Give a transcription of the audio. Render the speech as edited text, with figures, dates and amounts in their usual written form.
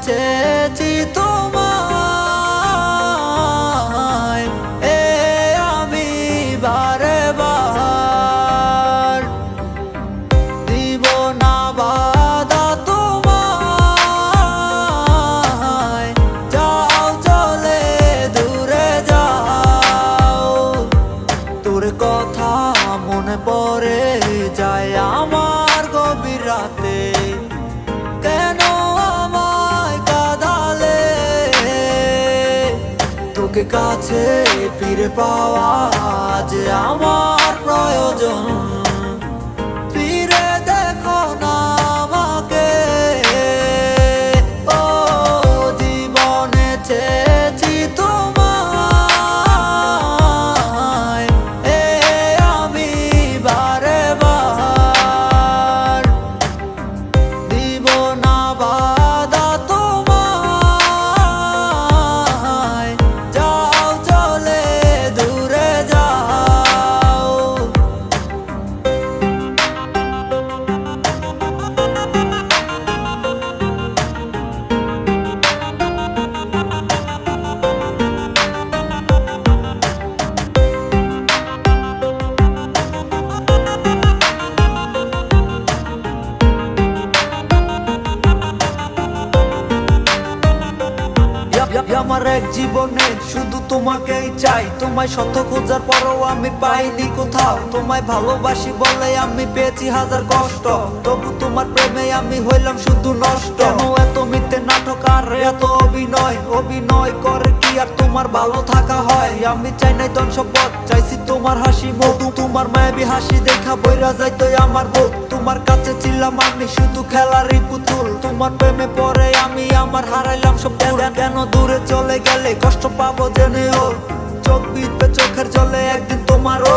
চেয়েছি তোমায় আমি বারে বার দিব না বাধা তোমায় যাও চলে দূরে যাও তোর কথা মনে পড়ে যায় আমার গভীর রাতে কেন তোকে কাছে ফিরে পাওয়া যে আমার প্রয়োজন ফিরে দেখো না আমাকে ও জীবনে চেয়েছি তোমায় আমি বারে বার দিব না বাধা তোমায় যাও চলে দূরে যাও আমার এক জীবনে শুধু তোমাকেই চাই তোমায় শত খোঁজার পরও আমি পাইনি কোথাও তোমায় ভালোবাসি বলে আমি পেয়েছি হাজার কষ্ট তবু তোমার প্রেমে আমি হইলাম শুধু নষ্ট কেন এত মিথ্যে নাটক আর এত অভিনয় করে কি আর তোমার ভালো থাকা হয় আমি চাই নাই ধন সম্পদ চাইছি তোমার হাসি মধু তোমার মায়াবী হাসি দেখা বইরা যাইতো আমার বুক তোমার কাছে ছিলাম আমি শুধু খেলারই পুতুল তোমার প্রেমে পড়ে আমি আমার হারাইলাম সব কেন দূরে চলে গেলে কষ্ট পাবো জেনেও চোখ বিঁধবে চোখের জলে একদিন তোমারও